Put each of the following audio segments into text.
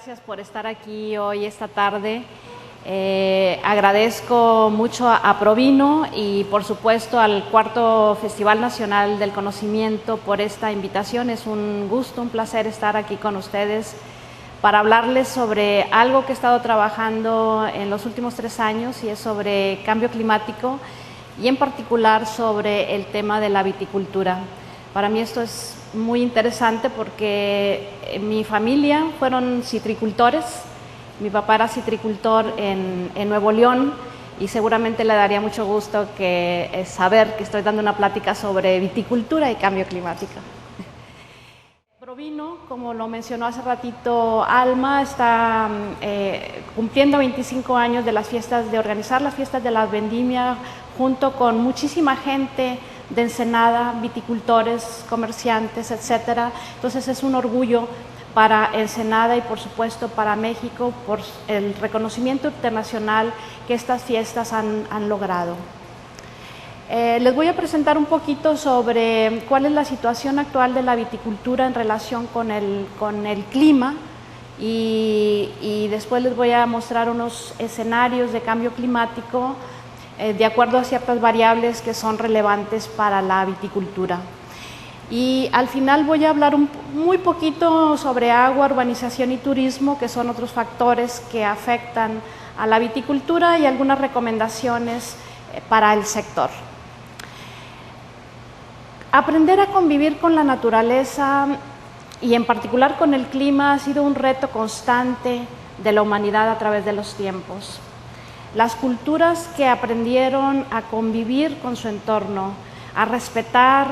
gracias por estar aquí hoy, esta tarde. Agradezco mucho a Provino y por supuesto al Cuarto Festival Nacional del Conocimiento por esta invitación. Es un gusto, un placer estar aquí con ustedes para hablarles sobre algo que he estado trabajando en los últimos 3 años y es sobre cambio climático y en particular sobre el tema de la viticultura. Para mí esto es muy interesante porque mi familia fueron citricultores. Mi papá era citricultor en Nuevo León y seguramente le daría mucho gusto saber que estoy dando una plática sobre viticultura y cambio climático. Provino, como lo mencionó hace ratito Alma, está cumpliendo 25 años de organizar las fiestas de la vendimia junto con muchísima gente de Ensenada, viticultores, comerciantes, etcétera. Entonces es un orgullo para Ensenada y por supuesto para México por el reconocimiento internacional que estas fiestas han logrado. Les voy a presentar un poquito sobre cuál es la situación actual de la viticultura en relación con el clima y después les voy a mostrar unos escenarios de cambio climático de acuerdo a ciertas variables que son relevantes para la viticultura. Y al final voy a hablar muy poquito sobre agua, urbanización y turismo, que son otros factores que afectan a la viticultura y algunas recomendaciones para el sector. Aprender a convivir con la naturaleza y en particular con el clima ha sido un reto constante de la humanidad a través de los tiempos. Las culturas que aprendieron a convivir con su entorno, a respetar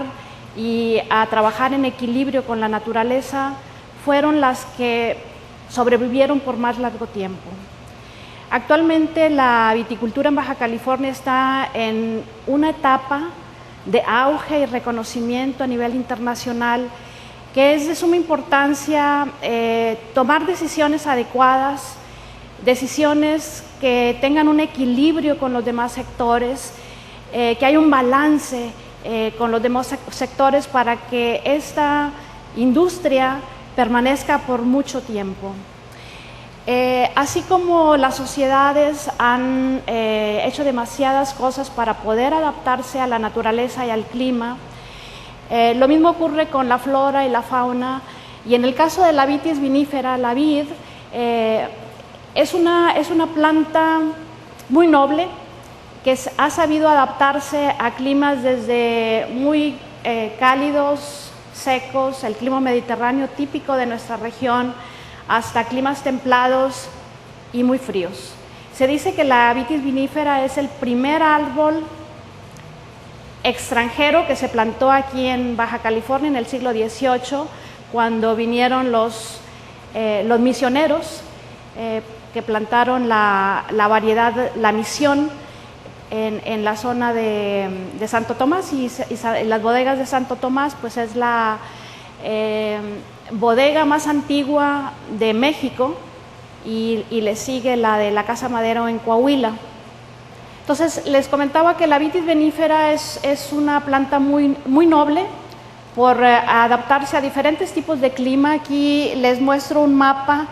y a trabajar en equilibrio con la naturaleza, fueron las que sobrevivieron por más largo tiempo. Actualmente la viticultura en Baja California está en una etapa de auge y reconocimiento a nivel internacional que es de suma importancia tomar decisiones adecuadas, decisiones que tengan un equilibrio con los demás sectores, que haya un balance con los demás sectores para que esta industria permanezca por mucho tiempo. Así como las sociedades han hecho demasiadas cosas para poder adaptarse a la naturaleza y al clima, lo mismo ocurre con la flora y la fauna, y en el caso de la vitis vinifera, la vid es una planta muy noble que ha sabido adaptarse a climas desde muy cálidos, secos, el clima mediterráneo típico de nuestra región, hasta climas templados y muy fríos. Se dice que la vitis vinifera es el primer árbol extranjero que se plantó aquí en Baja California en el siglo XVIII, cuando vinieron los misioneros que plantaron la variedad, la misión en la zona de Santo Tomás y las bodegas de Santo Tomás, pues es la bodega más antigua de México y le sigue la de la Casa Madero en Coahuila. Entonces les comentaba que la vitis vinifera es una planta muy noble por adaptarse a diferentes tipos de clima. Aquí les muestro un mapa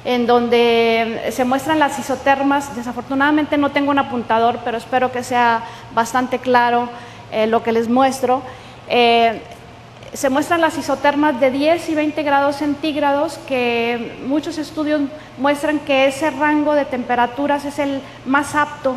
en donde se muestran las isotermas. Desafortunadamente no tengo un apuntador, pero espero que sea bastante claro lo que les muestro. Se muestran las isotermas de 10 y 20 grados centígrados, que muchos estudios muestran que ese rango de temperaturas es el más apto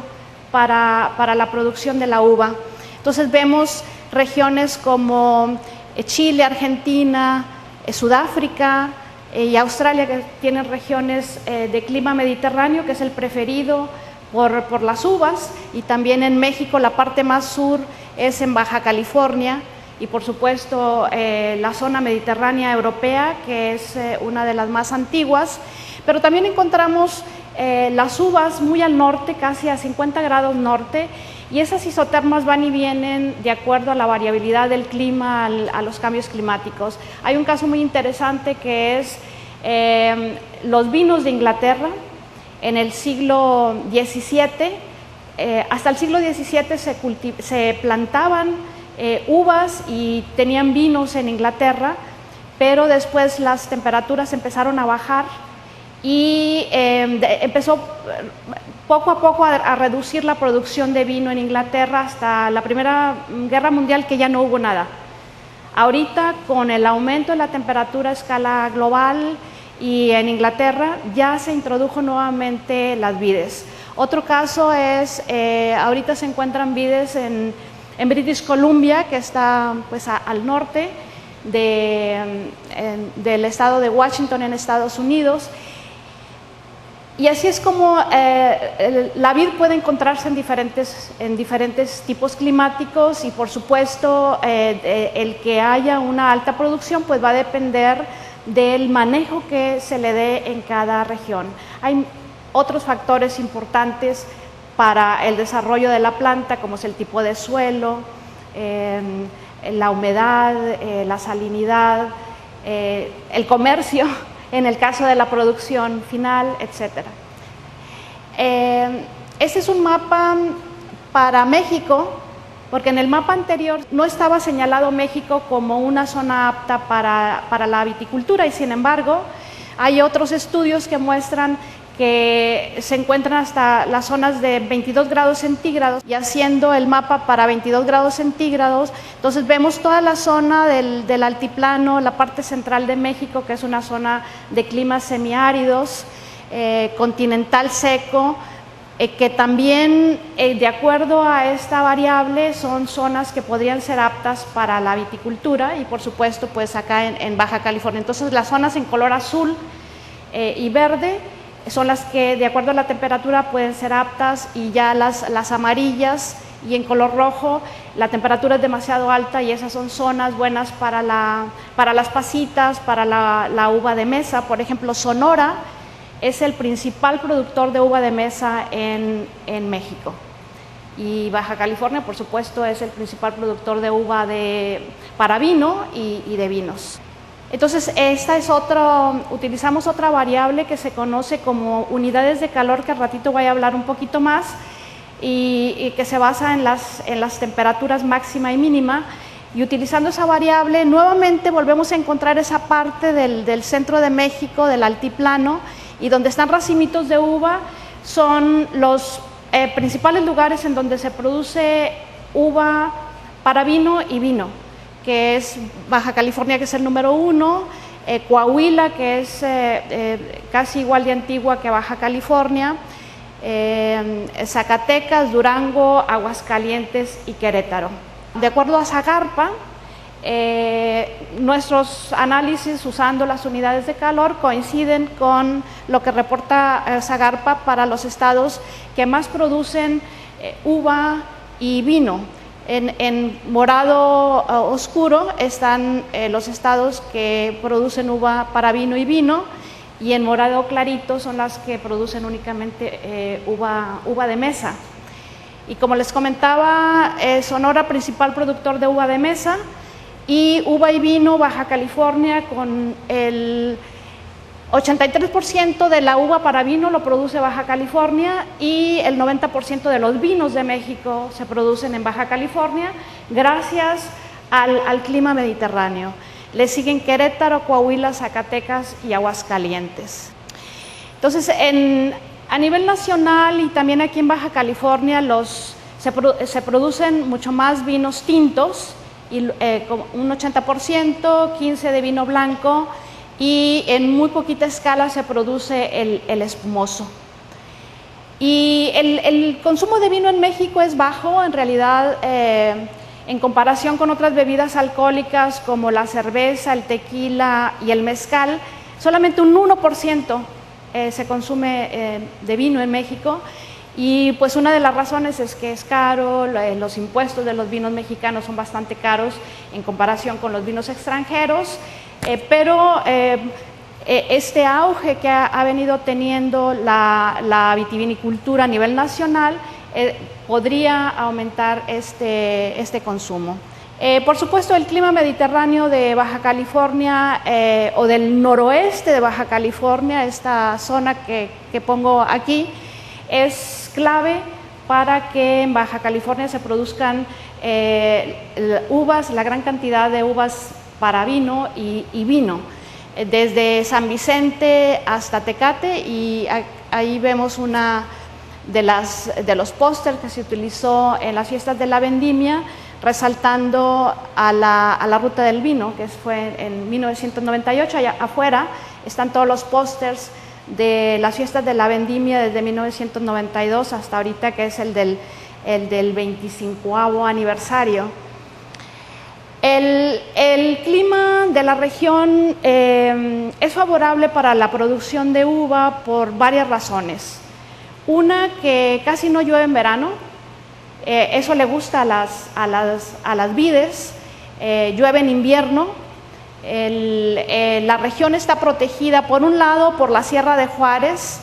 para la producción de la uva. Entonces vemos regiones como Chile, Argentina, Sudáfrica y Australia, que tienen regiones de clima mediterráneo, que es el preferido por las uvas, y también en México la parte más sur es en Baja California, y por supuesto la zona mediterránea europea, que es una de las más antiguas, pero también encontramos las uvas muy al norte, casi a 50 grados norte, y esas isotermas van y vienen de acuerdo a la variabilidad del clima, a los cambios climáticos. Hay un caso muy interesante que es los vinos de Inglaterra en el siglo XVII. Hasta el siglo XVII se plantaban uvas y tenían vinos en Inglaterra, pero después las temperaturas empezaron a bajar y empezó poco a poco a reducir la producción de vino en Inglaterra hasta la Primera Guerra Mundial, que ya no hubo nada. Ahorita, con el aumento de la temperatura a escala global y en Inglaterra, ya se introdujo nuevamente las vides. Otro caso es, ahorita se encuentran vides en British Columbia, que está pues al norte del estado de Washington en Estados Unidos. Y así es como la vid puede encontrarse en diferentes tipos climáticos, y por supuesto el que haya una alta producción pues va a depender del manejo que se le dé en cada región. Hay otros factores importantes para el desarrollo de la planta, como es el tipo de suelo, la humedad, la salinidad, el comercio, en el caso de la producción final, etc. Este es un mapa para México, porque en el mapa anterior no estaba señalado México como una zona apta para la viticultura, y sin embargo hay otros estudios que muestran que se encuentran hasta las zonas de 22 grados centígrados, y haciendo el mapa para 22 grados centígrados, entonces vemos toda la zona del altiplano, la parte central de México, que es una zona de climas semiáridos, continental seco, que también, de acuerdo a esta variable, son zonas que podrían ser aptas para la viticultura, y por supuesto pues acá en Baja California. Entonces las zonas en color azul y verde son las que, de acuerdo a la temperatura, pueden ser aptas, y ya las amarillas y en color rojo, la temperatura es demasiado alta, y esas son zonas buenas para las pasitas, para la uva de mesa. Por ejemplo, Sonora es el principal productor de uva de mesa en México, y Baja California, por supuesto, es el principal productor de uva para vino y de vinos. Entonces, utilizamos otra variable que se conoce como unidades de calor, que al ratito voy a hablar un poquito más, y que se basa en las temperaturas máxima y mínima. Y utilizando esa variable, nuevamente volvemos a encontrar esa parte del centro de México, del altiplano, y donde están racimitos de uva, son los principales lugares en donde se produce uva para vino y vino, que es Baja California, que es el número 1, Coahuila, que es casi igual de antigua que Baja California, Zacatecas, Durango, Aguascalientes y Querétaro. De acuerdo a Zagarpa, nuestros análisis usando las unidades de calor coinciden con lo que reporta Zagarpa para los estados que más producen uva y vino. En morado oscuro están los estados que producen uva para vino y vino, y en morado clarito son las que producen únicamente uva de mesa. Y como les comentaba, Sonora, principal productor de uva de mesa, y uva y vino, Baja California, con el 83% de la uva para vino lo produce Baja California, y el 90% de los vinos de México se producen en Baja California, gracias al clima mediterráneo. Le siguen Querétaro, Coahuila, Zacatecas y Aguascalientes. Entonces, a nivel nacional y también aquí en Baja California, se producen mucho más vinos tintos, y un 80%, 15% de vino blanco, y en muy poquita escala se produce el espumoso. Y el consumo de vino en México es bajo, en realidad, en comparación con otras bebidas alcohólicas como la cerveza, el tequila y el mezcal. Solamente un 1% se consume de vino en México, y pues una de las razones es que es caro. Los impuestos de los vinos mexicanos son bastante caros en comparación con los vinos extranjeros, pero este auge que ha venido teniendo la vitivinicultura a nivel nacional podría aumentar este consumo. Por supuesto, el clima mediterráneo de Baja California o del noroeste de Baja California, esta zona que pongo aquí, es clave para que en Baja California se produzcan uvas, la gran cantidad de uvas para vino y vino. desde San Vicente hasta Tecate, y ahí vemos una de los pósters que se utilizó en las fiestas de la vendimia, resaltando a la ruta del vino, que fue en 1998. Allá afuera están todos los pósters de las fiestas de la vendimia desde 1992 hasta ahorita, que es el del 25º aniversario. El clima de la región es favorable para la producción de uva por varias razones. Una, que casi no llueve en verano, eso le gusta a las vides. Llueve en invierno. La región está protegida por un lado por la Sierra de Juárez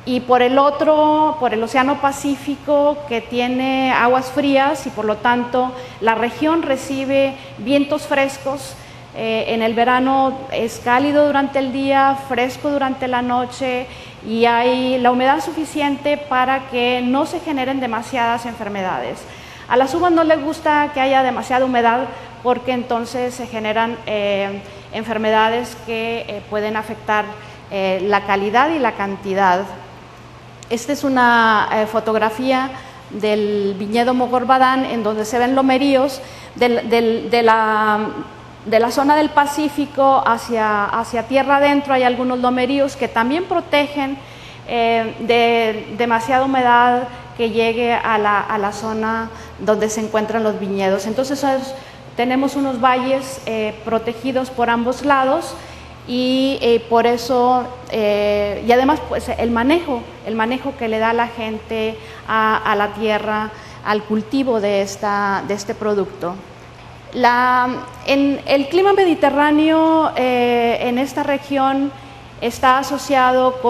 y por el otro por el Océano Pacífico, que tiene aguas frías, y por lo tanto la región recibe vientos frescos. En el verano es cálido durante el día, fresco durante la noche, y hay la humedad suficiente para que no se generen demasiadas enfermedades. A las uvas no les gusta que haya demasiada humedad, porque entonces se generan enfermedades que pueden afectar la calidad y la cantidad. Esta es una fotografía del viñedo Mogorbadán, en donde se ven lomeríos de la zona del Pacífico hacia tierra adentro. Hay algunos lomeríos que también protegen de demasiada humedad que llegue a la zona donde se encuentran los viñedos. Entonces tenemos unos valles protegidos por ambos lados, y por eso, y además pues el manejo que le da la gente a la tierra, al cultivo de este producto. El clima mediterráneo en esta región está asociado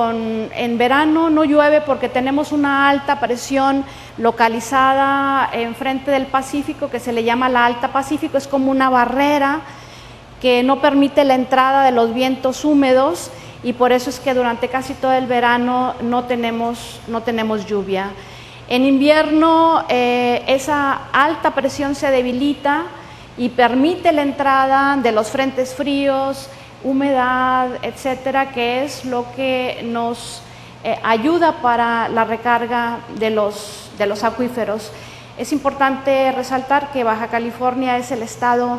en verano no llueve porque tenemos una alta presión localizada enfrente del Pacífico, que se le llama la Alta Pacífico. Es como una barrera que no permite la entrada de los vientos húmedos, y por eso es que durante casi todo el verano no tenemos lluvia. En invierno esa alta presión se debilita y permite la entrada de los frentes fríos, humedad, etcétera, que es lo que nos ayuda para la recarga de los acuíferos. Es importante resaltar que Baja California es el estado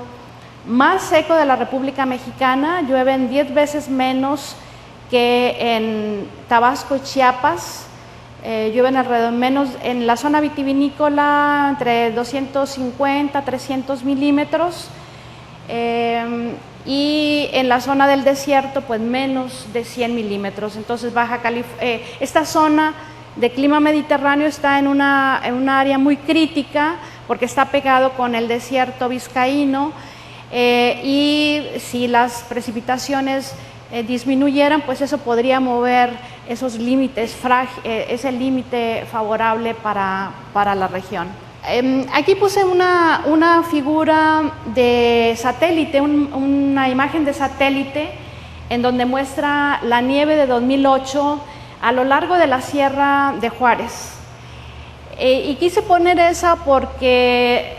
más seco de la República Mexicana. Llueven 10 veces menos que en Tabasco y Chiapas. Llueven alrededor menos en la zona vitivinícola, entre 250 a 300 milímetros, y en la zona del desierto pues menos de 100 milímetros. Entonces esta zona de clima mediterráneo está en una área muy crítica, porque está pegado con el desierto vizcaíno, y si las precipitaciones disminuyeran, pues eso podría mover esos límites, ese límite favorable para la región. Aquí puse una figura de satélite, una imagen de satélite, en donde muestra la nieve de 2008 a lo largo de la Sierra de Juárez. Y quise poner esa porque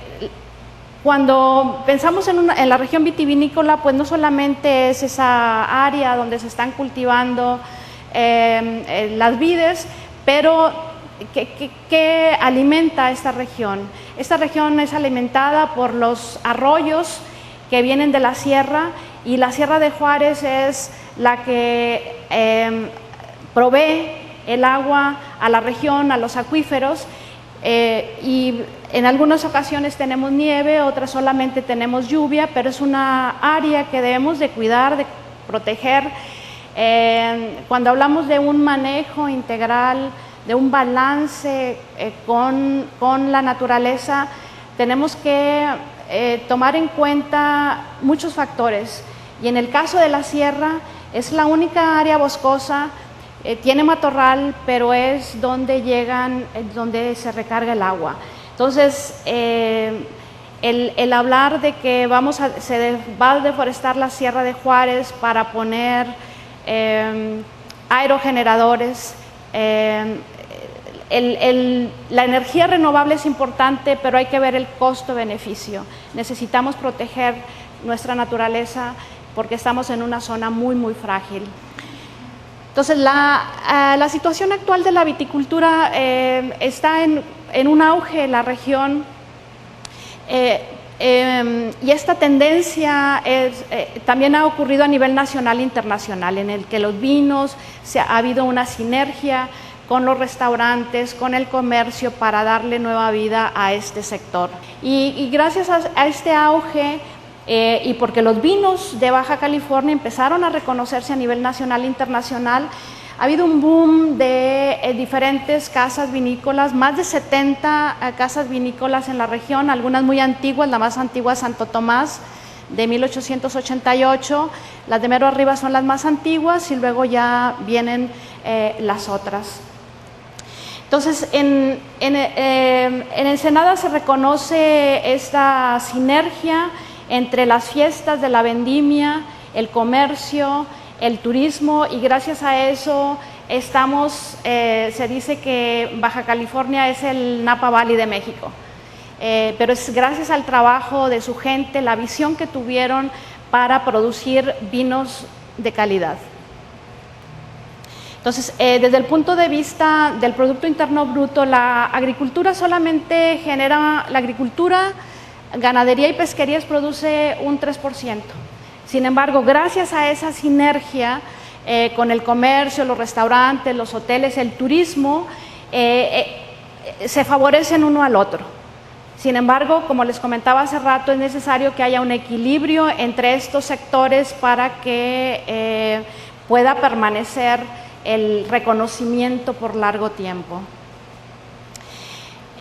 cuando pensamos en la región vitivinícola, pues no solamente es esa área donde se están cultivando las vides, pero ¿qué alimenta esta región? Esta región es alimentada por los arroyos que vienen de la sierra, y la Sierra de Juárez es la que provee el agua a la región, a los acuíferos, y en algunas ocasiones tenemos nieve, otras solamente tenemos lluvia, pero es una área que debemos de cuidar, de proteger. Cuando hablamos de un manejo integral, de un balance con la naturaleza, tenemos que tomar en cuenta muchos factores, y en el caso de la sierra es la única área boscosa. Tiene matorral, pero es donde se recarga el agua. Entonces, el hablar de que se va a deforestar la Sierra de Juárez para poner aerogeneradores, la energía renovable es importante, pero hay que ver el costo-beneficio. Necesitamos proteger nuestra naturaleza, porque estamos en una zona muy, muy frágil. Entonces, la situación actual de la viticultura está en un auge en la región, y esta tendencia también ha ocurrido a nivel nacional e internacional, en el que los vinos, ha habido una sinergia con los restaurantes, con el comercio, para darle nueva vida a este sector. Y gracias a este auge, y porque los vinos de Baja California empezaron a reconocerse a nivel nacional e internacional, ha habido un boom de diferentes casas vinícolas, más de 70 casas vinícolas en la región, algunas muy antiguas. La más antigua es Santo Tomás, de 1888, las de mero arriba son las más antiguas y luego ya vienen las otras. Entonces, en Ensenada se reconoce esta sinergia entre las fiestas de la vendimia, el comercio, el turismo, y gracias a eso se dice que Baja California es el Napa Valley de México. Pero es gracias al trabajo de su gente, la visión que tuvieron para producir vinos de calidad. Entonces, desde el punto de vista del Producto Interno Bruto, la agricultura solamente genera, la agricultura, ganadería y pesquerías produce un 3%. Sin embargo, gracias a esa sinergia con el comercio, los restaurantes, los hoteles, el turismo, se favorecen uno al otro. Sin embargo, como les comentaba hace rato, es necesario que haya un equilibrio entre estos sectores para que pueda permanecer el reconocimiento por largo tiempo.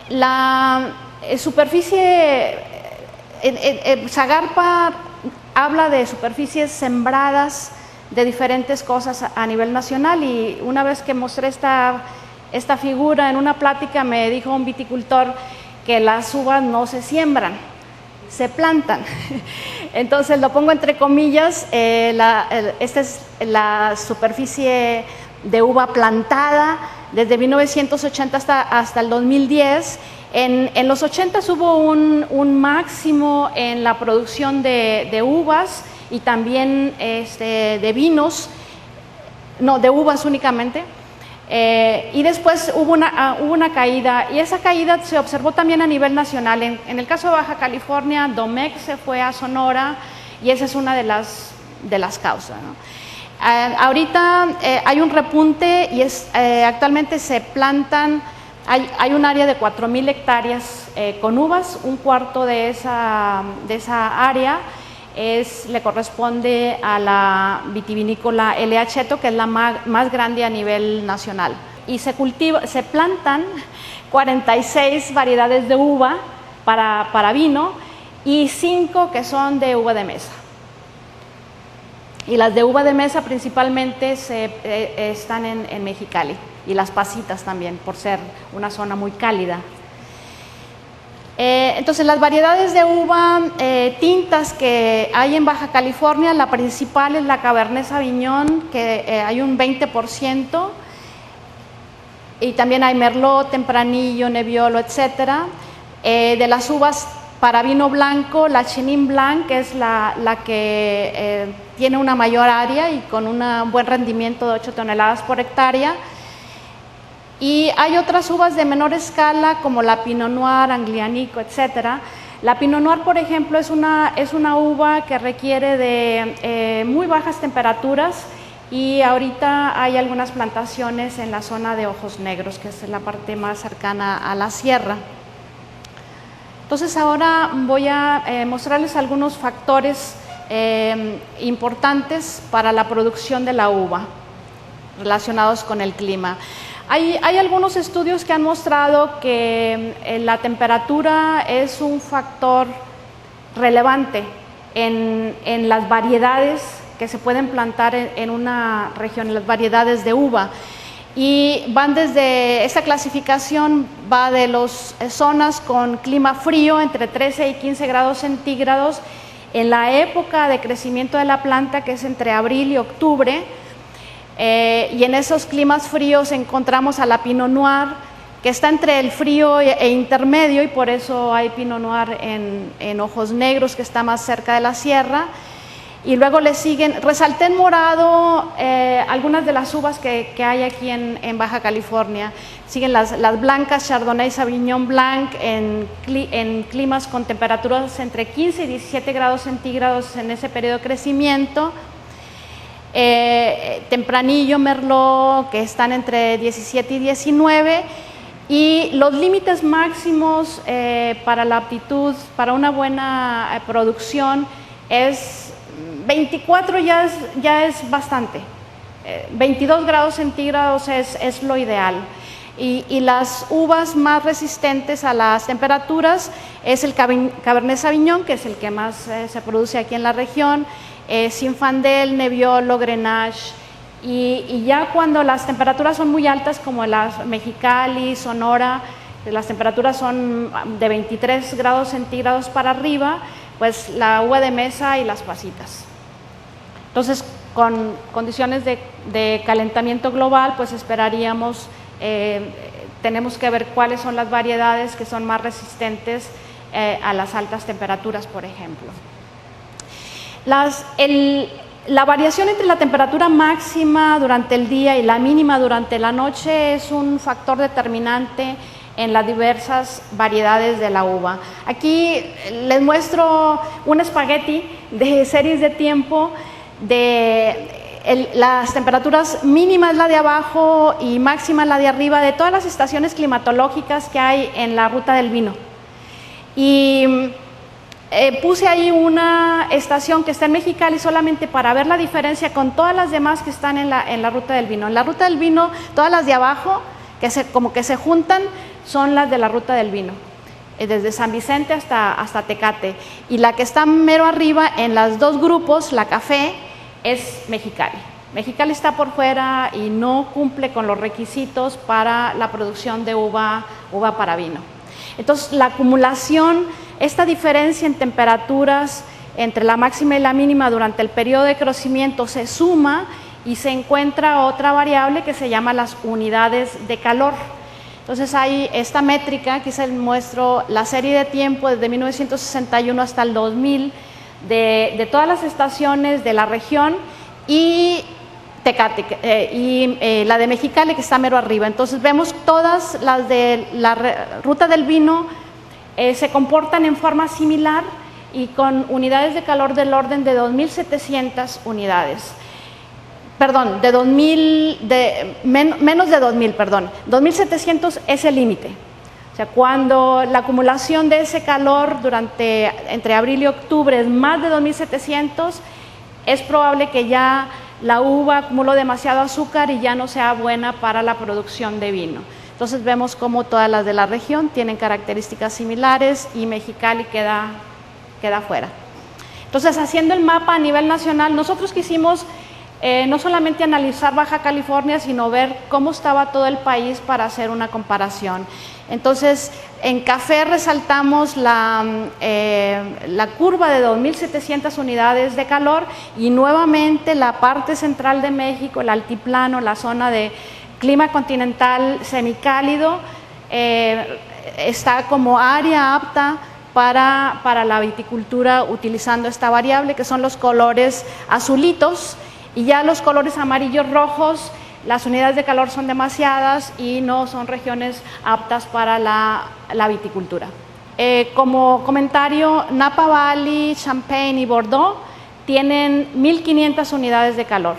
La superficie, Zagarpa habla de superficies sembradas de diferentes cosas a nivel nacional, y una vez que mostré esta figura en una plática, me dijo un viticultor que las uvas no se siembran, se plantan. Entonces lo pongo entre comillas, esta es la superficie de uva plantada desde 1980 hasta el 2010. En los 80 hubo un máximo en la producción de uvas y también de vinos, no, de uvas únicamente. Y después hubo una caída, y esa caída se observó también a nivel nacional. En el caso de Baja California, Domecq se fue a Sonora, y esa es una de las causas, ¿no? Ahorita hay un repunte, y actualmente se plantan, hay un área de 4,000 hectáreas con uvas. Un cuarto de esa área le corresponde a la vitivinícola L.A. Cheto, que es la más grande a nivel nacional. Y se plantan 46 variedades de uva para vino, y 5 que son de uva de mesa. Y las de uva de mesa principalmente están en Mexicali, y las pasitas también, por ser una zona muy cálida. Entonces, las variedades de uva tintas que hay en Baja California, la principal es la Cabernet Sauvignon, que hay un 20%, y también hay Merlot, Tempranillo, Nebbiolo, etc. De las uvas para vino blanco, la Chenin Blanc, que es la que tiene una mayor área y con un buen rendimiento de 8 toneladas por hectárea. Y hay otras uvas de menor escala, como la Pinot Noir, Aglianico, etc. La Pinot Noir, por ejemplo, es una uva que requiere de muy bajas temperaturas, y ahorita hay algunas plantaciones en la zona de Ojos Negros, que es la parte más cercana a la sierra. Entonces, ahora voy a mostrarles algunos factores importantes para la producción de la uva relacionados con el clima. Hay algunos estudios que han mostrado que la temperatura es un factor relevante en las variedades que se pueden plantar en una región, en las variedades de uva. Y van desde, esta clasificación va de las zonas con clima frío, entre 13 y 15 grados centígrados, en la época de crecimiento de la planta, que es entre abril y octubre. Y en esos climas fríos encontramos a la Pinot Noir, que está entre el frío e intermedio, y por eso hay Pinot Noir en Ojos Negros, que está más cerca de la sierra. Y luego le siguen, resalté en morado algunas de las uvas que hay aquí en Baja California. Siguen las blancas, Chardonnay, Sauvignon Blanc, en climas con temperaturas entre 15 y 17 grados centígrados en ese periodo de crecimiento. Tempranillo, Merlot, que están entre 17 y 19. Y los límites máximos para la aptitud, para una buena producción, es 24 ya es bastante. 22 grados centígrados es lo ideal. Y las uvas más resistentes a las temperaturas es el Cabernet Sauvignon, que es el que más se produce aquí en la región, Zinfandel, Nebbiolo, Grenache. Y ya cuando las temperaturas son muy altas, como las Mexicali, Sonora, las temperaturas son de 23 grados centígrados para arriba, pues la uva de mesa y las pasitas. Entonces, con condiciones de calentamiento global, pues esperaríamos, tenemos que ver cuáles son las variedades que son más resistentes a las altas temperaturas, por ejemplo. La variación entre la temperatura máxima durante el día y la mínima durante la noche es un factor determinante en las diversas variedades de la uva. Aquí les muestro un espagueti de series de tiempo de las temperaturas mínimas la de abajo y máxima la de arriba de todas las estaciones climatológicas que hay en la ruta del vino. Y puse ahí una estación que está en Mexicali solamente para ver la diferencia con todas las demás que están en la ruta del vino. En la ruta del vino, todas las de abajo, como que se juntan, son las de la ruta del vino, desde San Vicente hasta Tecate. Y la que está mero arriba, en los dos grupos, la café, es Mexicali. Mexicali está por fuera y no cumple con los requisitos para la producción de uva para vino. Entonces, la acumulación, esta diferencia en temperaturas entre la máxima y la mínima durante el periodo de crecimiento se suma y se encuentra otra variable que se llama las unidades de calor. Entonces hay esta métrica, aquí se muestro la serie de tiempo desde 1961 hasta el 2000 de todas las estaciones de la región y Tecate y la de Mexicali, que está mero arriba. Entonces vemos todas las de la ruta del vino se comportan en forma similar y con unidades de calor del orden de 2.700 unidades. Perdón, menos de 2.000, perdón. 2.700 es el límite. O sea, cuando la acumulación de ese calor entre abril y octubre es más de 2.700, es probable que ya la uva acumuló demasiado azúcar y ya no sea buena para la producción de vino. Entonces vemos cómo todas las de la región tienen características similares y Mexicali queda fuera. Entonces, haciendo el mapa a nivel nacional, nosotros quisimos no solamente analizar Baja California, sino ver cómo estaba todo el país para hacer una comparación. Entonces, en café resaltamos la curva de 2.700 unidades de calor y nuevamente la parte central de México, el altiplano, la zona de clima continental semicálido, está como área apta para la viticultura utilizando esta variable, que son los colores azulitos, y ya los colores amarillos rojos, las unidades de calor son demasiadas y no son regiones aptas para la viticultura. Como comentario, Napa Valley, Champagne y Bordeaux tienen 1.500 unidades de calor.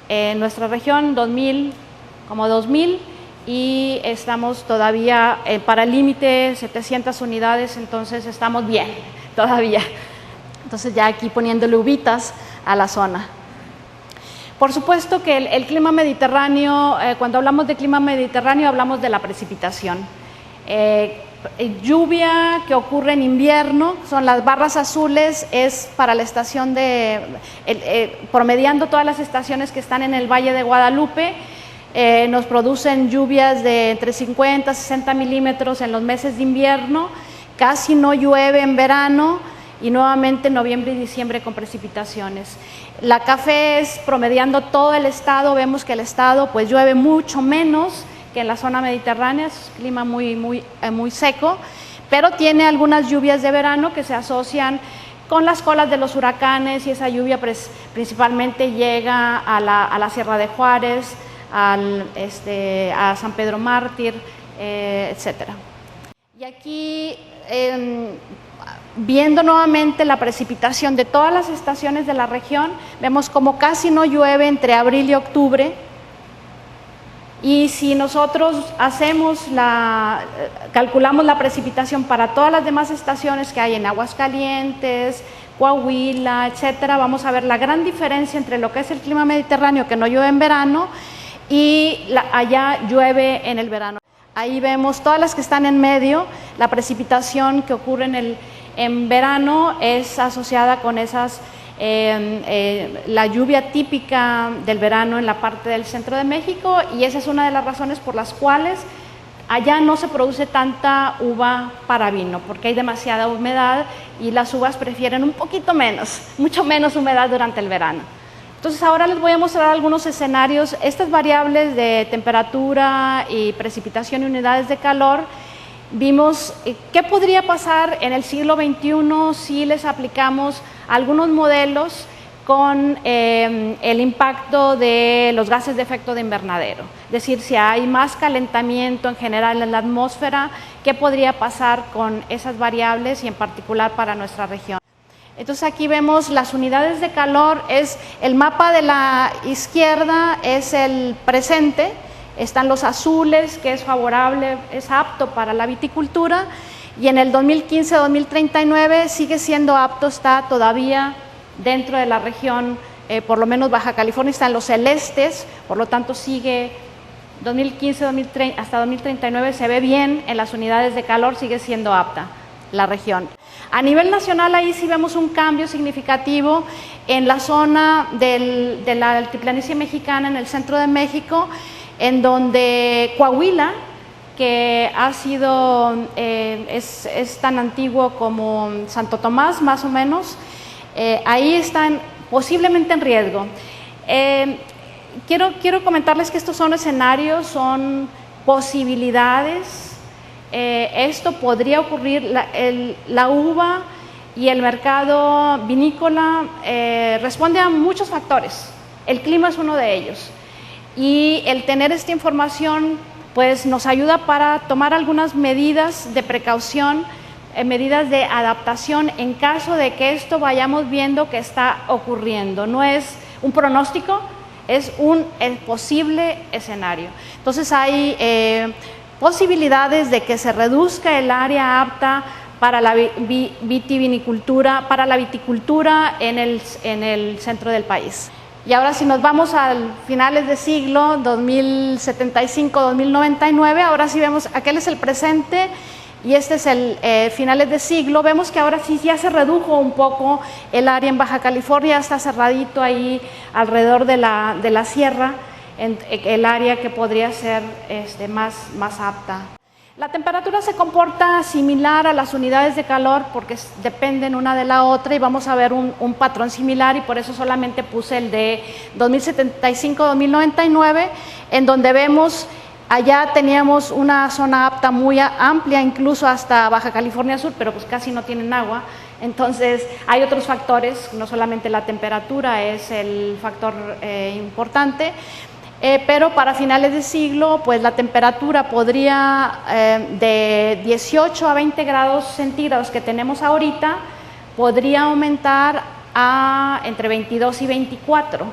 En nuestra región, 2.000, y estamos todavía para el límite 700 unidades, entonces estamos bien todavía. Entonces ya aquí poniéndole uvitas a la zona. Por supuesto que el clima mediterráneo, cuando hablamos de clima mediterráneo hablamos de la precipitación. Lluvia que ocurre en invierno, son las barras azules, es para la estación promediando todas las estaciones que están en el Valle de Guadalupe, nos producen lluvias de entre 50 y 60 milímetros en los meses de invierno, casi no llueve en verano y nuevamente noviembre y diciembre con precipitaciones. La café es promediando todo el estado, vemos que el estado pues llueve mucho menos que en la zona mediterránea, es un clima muy seco, pero tiene algunas lluvias de verano que se asocian con las colas de los huracanes, y esa lluvia principalmente llega a la Sierra de Juárez, a San Pedro Mártir, etc. Y aquí, viendo nuevamente la precipitación de todas las estaciones de la región, vemos como casi no llueve entre abril y octubre. Y si nosotros calculamos la precipitación para todas las demás estaciones que hay en Aguascalientes, Coahuila, etcétera, vamos a ver la gran diferencia entre lo que es el clima mediterráneo, que no llueve en verano, y allá llueve en el verano. Ahí vemos todas las que están en medio. La precipitación que ocurre en verano es asociada con la lluvia típica del verano en la parte del centro de México, y esa es una de las razones por las cuales allá no se produce tanta uva para vino, porque hay demasiada humedad y las uvas prefieren un poquito menos, mucho menos humedad durante el verano. Entonces ahora les voy a mostrar algunos escenarios. Estas variables de temperatura y precipitación y unidades de calor, vimos qué podría pasar en el siglo XXI si les aplicamos algunos modelos con el impacto de los gases de efecto de invernadero. Es decir, si hay más calentamiento en general en la atmósfera, ¿qué podría pasar con esas variables y en particular para nuestra región? Entonces aquí vemos las unidades de calor. El mapa de la izquierda es el presente. Están los azules, que es favorable, es apto para la viticultura, y en el 2015-2039 sigue siendo apto, está todavía dentro de la región, por lo menos Baja California está en los celestes, por lo tanto sigue 2015 hasta 2039 se ve bien en las unidades de calor, sigue siendo apta la región. A nivel nacional, ahí sí vemos un cambio significativo en la zona de la altiplanicie mexicana, en el centro de México, en donde Coahuila, que ha sido, es tan antiguo como Santo Tomás, más o menos, ahí están posiblemente en riesgo. Quiero comentarles que estos son escenarios, son posibilidades. Esto podría ocurrir. La uva y el mercado vinícola responde a muchos factores. El clima es uno de ellos. Y el tener esta información pues nos ayuda para tomar algunas medidas de precaución, medidas de adaptación en caso de que esto vayamos viendo que está ocurriendo. No es un pronóstico, es un posible escenario. Entonces hay posibilidades de que se reduzca el área apta para la vitivinicultura, para la viticultura en el centro del país. Y ahora si nos vamos a finales de siglo, 2075-2099, ahora sí vemos, aquel es el presente y este es el finales de siglo. Vemos que ahora sí ya se redujo un poco el área en Baja California, está cerradito ahí alrededor de la sierra, el área que podría ser más apta. La temperatura se comporta similar a las unidades de calor porque dependen una de la otra, y vamos a ver un patrón similar, y por eso solamente puse el de 2075-2099, en donde vemos allá teníamos una zona apta muy amplia, incluso hasta Baja California Sur, pero pues casi no tienen agua. Entonces hay otros factores, no solamente la temperatura es el factor importante. Pero para finales de siglo, pues la temperatura podría, de 18 a 20 grados centígrados que tenemos ahorita, podría aumentar a entre 22 y 24.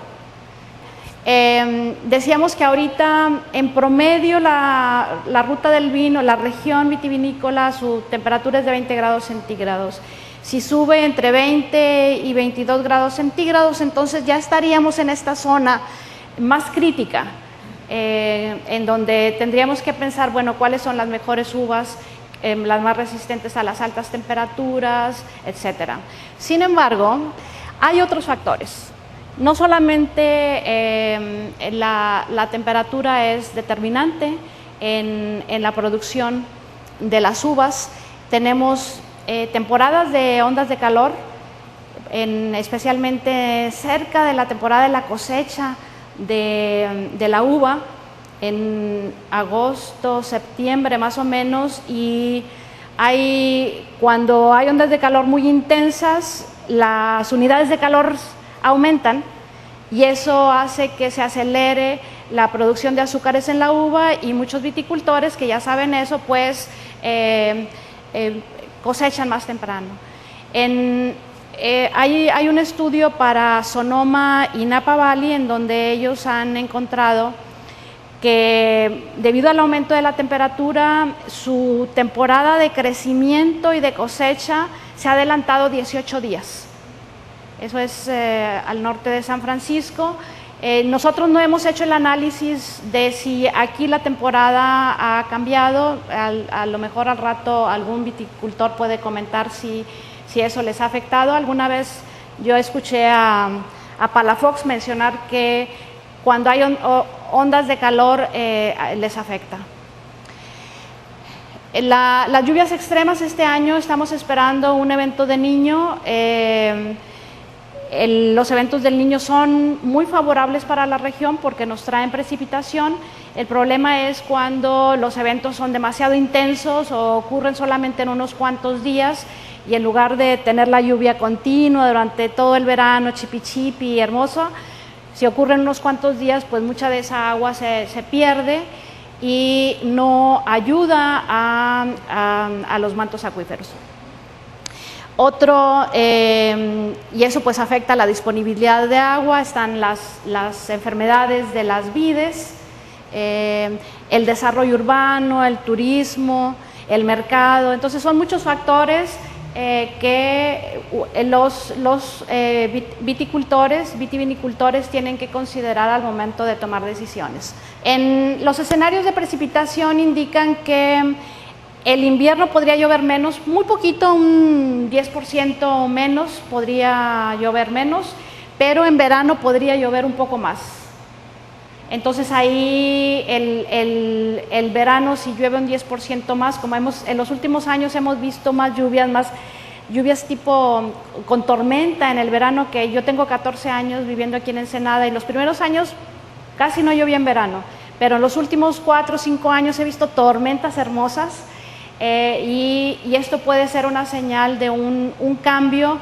Decíamos que ahorita, en promedio, la ruta del vino, la región vitivinícola, su temperatura es de 20 grados centígrados. Si sube entre 20 y 22 grados centígrados, entonces ya estaríamos en esta zona más crítica, en donde tendríamos que pensar, bueno, cuáles son las mejores uvas, las más resistentes a las altas temperaturas, etcétera. Sin embargo, hay otros factores. No solamente la temperatura es determinante en la producción de las uvas. Tenemos temporadas de ondas de calor, especialmente cerca de la temporada de la cosecha de la uva, en agosto, septiembre más o menos, y cuando hay ondas de calor muy intensas, las unidades de calor aumentan y eso hace que se acelere la producción de azúcares en la uva y muchos viticultores que ya saben eso, pues cosechan más temprano. Hay un estudio para Sonoma y Napa Valley en donde ellos han encontrado que debido al aumento de la temperatura, su temporada de crecimiento y de cosecha se ha adelantado 18 días. Eso es al norte de San Francisco. Nosotros no hemos hecho el análisis de si aquí la temporada ha cambiado. A lo mejor al rato algún viticultor puede comentar si eso les ha afectado. Alguna vez yo escuché a Palafox mencionar que cuando hay ondas de calor les afecta. Las lluvias extremas este año estamos esperando un evento de Niño. Los eventos del Niño son muy favorables para la región porque nos traen precipitación. El problema es cuando los eventos son demasiado intensos o ocurren solamente en unos cuantos días y en lugar de tener la lluvia continua durante todo el verano, chipi chipi, hermoso, si ocurren unos cuantos días, pues mucha de esa agua se pierde y no ayuda a los mantos acuíferos. Y eso pues afecta la disponibilidad de agua, están las enfermedades de las vides, el desarrollo urbano, el turismo, el mercado. Entonces son muchos factores que los vitivinicultores tienen que considerar al momento de tomar decisiones. En los escenarios de precipitación indican que el invierno podría llover menos, muy poquito, un 10% menos, podría llover menos, pero en verano podría llover un poco más. Entonces ahí el verano, si llueve un 10% más, como en los últimos años hemos visto más lluvias tipo con tormenta en el verano, que yo tengo 14 años viviendo aquí en Ensenada y los primeros años casi no llovía en verano, pero en los últimos 4 o 5 años he visto tormentas hermosas. Y esto puede ser una señal de un cambio.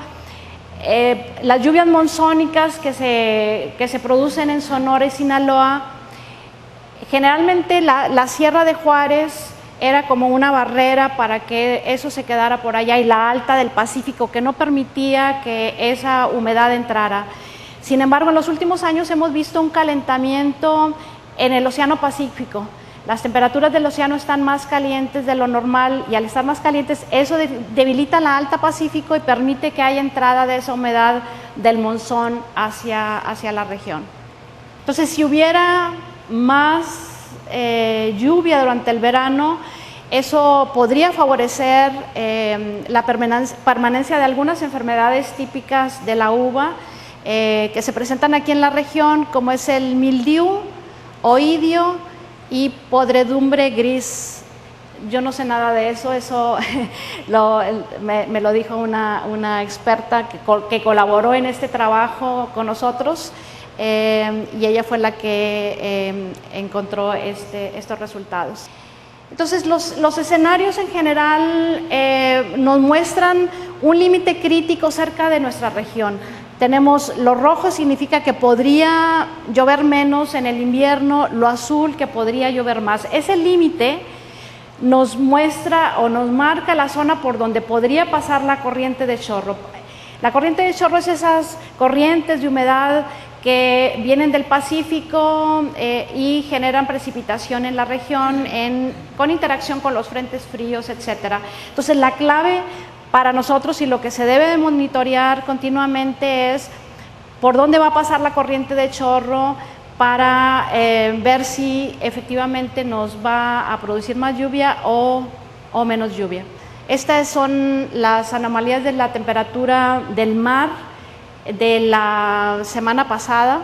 Las lluvias monzónicas que se producen en Sonora y Sinaloa, generalmente la Sierra de Juárez era como una barrera para que eso se quedara por allá y la alta del Pacífico que no permitía que esa humedad entrara. Sin embargo, en los últimos años hemos visto un calentamiento en el Océano Pacífico. Las temperaturas del océano están más calientes de lo normal y al estar más calientes eso debilita la alta Pacífico y permite que haya entrada de esa humedad del monzón hacia la región. Entonces, si hubiera más lluvia durante el verano, eso podría favorecer la permanencia de algunas enfermedades típicas de la uva que se presentan aquí en la región, como es el mildiu, oidio y podredumbre gris. Yo no sé nada de eso me lo dijo una experta que colaboró en este trabajo con nosotros y ella fue la que encontró estos resultados. Entonces los escenarios en general nos muestran un límite crítico cerca de nuestra región. Tenemos lo rojo, significa que podría llover menos en el invierno, lo azul que podría llover más. Ese límite nos muestra o nos marca la zona por donde podría pasar la corriente de chorro. La corriente de chorro es esas corrientes de humedad que vienen del Pacífico y generan precipitación en la región con interacción con los frentes fríos, etc. Entonces la clave para nosotros y lo que se debe de monitorear continuamente es por dónde va a pasar la corriente de chorro para ver si efectivamente nos va a producir más lluvia o menos lluvia. Estas son las anomalías de la temperatura del mar de la semana pasada,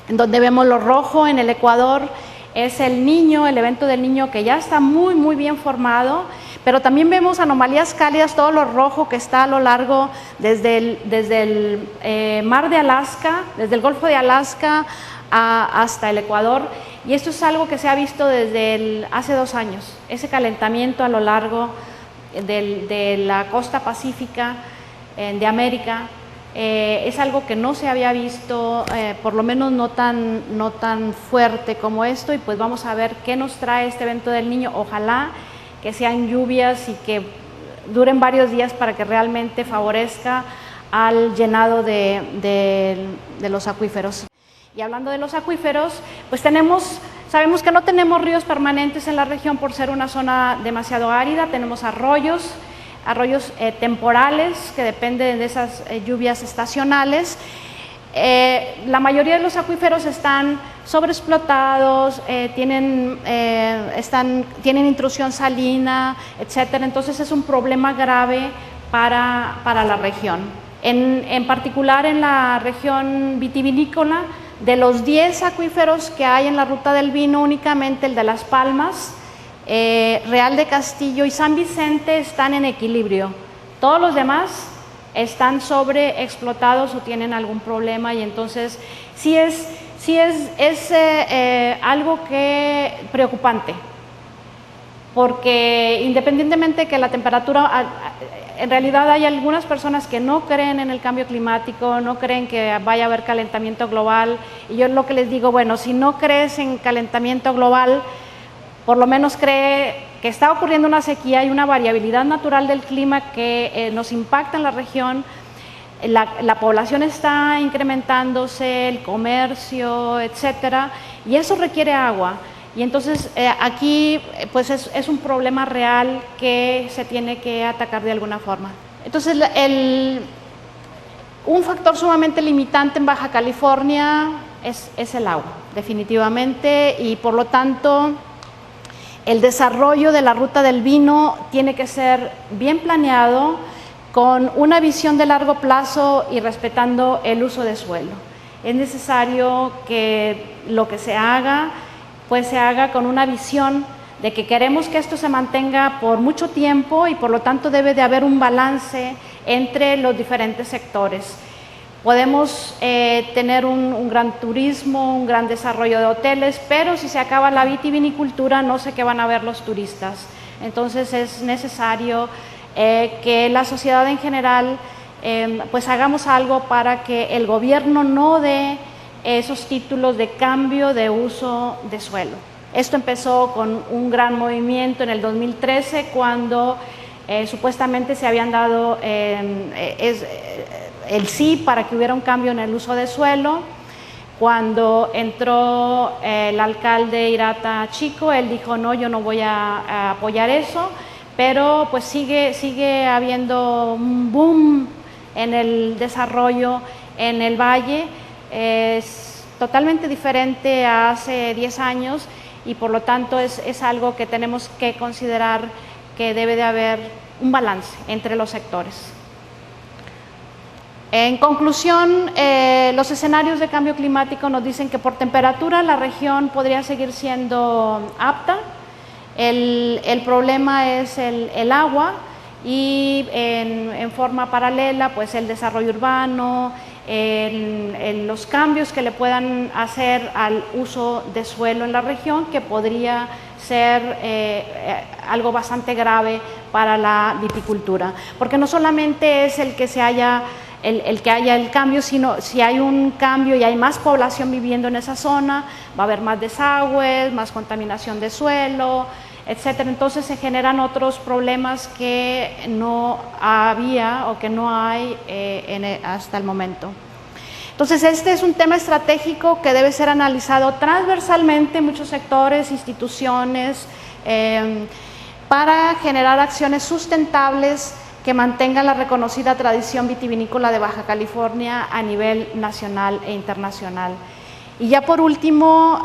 en donde vemos lo rojo en el Ecuador, es el Niño, el evento del Niño que ya está muy muy bien formado, pero también vemos anomalías cálidas, todo lo rojo que está a lo largo desde el mar de Alaska, desde el Golfo de Alaska hasta el Ecuador, y esto es algo que se ha visto desde hace 2 años, ese calentamiento a lo largo de la costa pacífica de América. Es algo que no se había visto, por lo menos no tan fuerte como esto, y pues vamos a ver qué nos trae este evento del Niño. Ojalá que sean lluvias y que duren varios días para que realmente favorezca al llenado de los acuíferos. Y hablando de los acuíferos, pues sabemos que no tenemos ríos permanentes en la región por ser una zona demasiado árida. Tenemos arroyos temporales que dependen de esas lluvias estacionales. La mayoría de los acuíferos están sobreexplotados, tienen intrusión salina, etcétera. Entonces es un problema grave para la región. En particular en la región vitivinícola, de los 10 acuíferos que hay en la Ruta del Vino, únicamente el de Las Palmas, Real de Castillo y San Vicente están en equilibrio. Todos los demás están sobreexplotados o tienen algún problema, y entonces sí es algo que preocupante, porque independientemente de que la temperatura, en realidad hay algunas personas que no creen en el cambio climático, no creen que vaya a haber calentamiento global, y yo lo que les digo, bueno, si no crees en calentamiento global, por lo menos cree que está ocurriendo una sequía y una variabilidad natural del clima que nos impacta en la región. La población está incrementándose, el comercio, etcétera, y eso requiere agua. Y entonces aquí pues es un problema real que se tiene que atacar de alguna forma. Entonces un factor sumamente limitante en Baja California es el agua, definitivamente, y por lo tanto el desarrollo de la Ruta del Vino tiene que ser bien planeado, con una visión de largo plazo y respetando el uso de suelo. Es necesario que lo que se haga pues se haga con una visión de que queremos que esto se mantenga por mucho tiempo, y por lo tanto debe de haber un balance entre los diferentes sectores. Podemos tener un gran turismo, un gran desarrollo de hoteles, pero si se acaba la vitivinicultura, no sé qué van a ver los turistas. Entonces es necesario que la sociedad en general pues hagamos algo para que el gobierno no dé esos títulos de cambio de uso de suelo. Esto empezó con un gran movimiento en el 2013, cuando supuestamente se habían dado el sí para que hubiera un cambio en el uso de suelo. Cuando entró el alcalde Irata Chico, él dijo no, yo no voy a apoyar eso, pero pues sigue habiendo un boom en el desarrollo en el valle. Es totalmente diferente a hace 10 años, y por lo tanto es algo que tenemos que considerar, que debe de haber un balance entre los sectores. En conclusión, los escenarios de cambio climático nos dicen que por temperatura la región podría seguir siendo apta. El problema es el agua, y en forma paralela pues el desarrollo urbano, los cambios que le puedan hacer al uso de suelo en la región, que podría ser algo bastante grave para la viticultura, porque no solamente es el que haya el cambio, sino si hay un cambio y hay más población viviendo en esa zona, va a haber más desagües, más contaminación de suelo, etcétera. Entonces se generan otros problemas que no había o que no hay hasta el momento. Entonces este es un tema estratégico que debe ser analizado transversalmente en muchos sectores, instituciones, para generar acciones sustentables que mantengan la reconocida tradición vitivinícola de Baja California a nivel nacional e internacional. Y ya por último,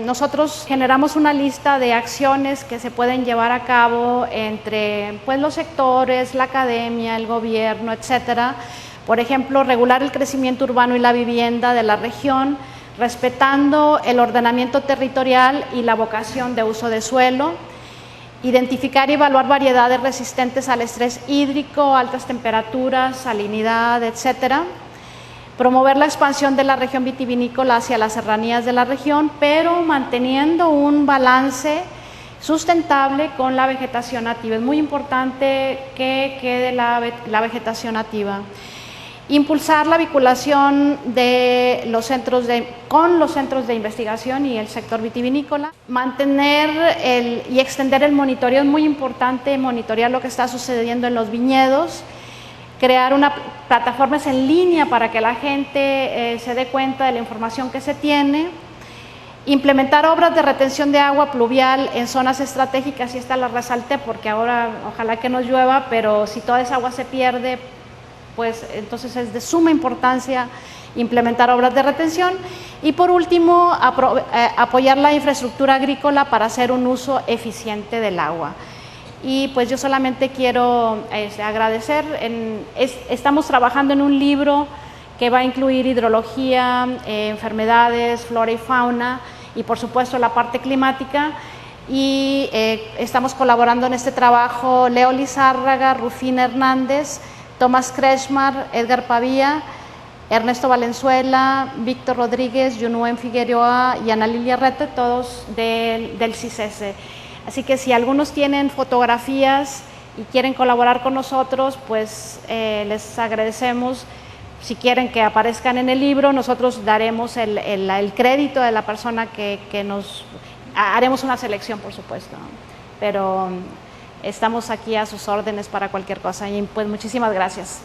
nosotros generamos una lista de acciones que se pueden llevar a cabo entre pues, los sectores, la academia, el gobierno, etcétera. Por ejemplo, regular el crecimiento urbano y la vivienda de la región, respetando el ordenamiento territorial y la vocación de uso de suelo. Identificar y evaluar variedades resistentes al estrés hídrico, altas temperaturas, salinidad, etcétera. Promover la expansión de la región vitivinícola hacia las serranías de la región, pero manteniendo un balance sustentable con la vegetación nativa. Es muy importante que quede la vegetación nativa. Impulsar la vinculación de los centros con los centros de investigación y el sector vitivinícola. Mantener y extender el monitoreo. Es muy importante monitorear lo que está sucediendo en los viñedos. Crear plataformas en línea para que la gente se dé cuenta de la información que se tiene. Implementar obras de retención de agua pluvial en zonas estratégicas, y esta la resalté porque ahora ojalá que nos llueva, pero si toda esa agua se pierde, pues entonces es de suma importancia implementar obras de retención. Y por último, apoyar la infraestructura agrícola para hacer un uso eficiente del agua. Y pues yo solamente quiero agradecer. Estamos trabajando en un libro que va a incluir hidrología, enfermedades, flora y fauna, y por supuesto la parte climática. Y estamos colaborando en este trabajo Leo Lizárraga, Rufina Hernández, Tomás Kretschmar, Edgar Pavía, Ernesto Valenzuela, Víctor Rodríguez, Yunuen Figueroa y Ana Lilia Rete, todos del CICESE. Así que si algunos tienen fotografías y quieren colaborar con nosotros, pues les agradecemos. Si quieren que aparezcan en el libro, nosotros daremos el crédito de la persona que haremos una selección, por supuesto, ¿no? Pero estamos aquí a sus órdenes para cualquier cosa y pues muchísimas gracias.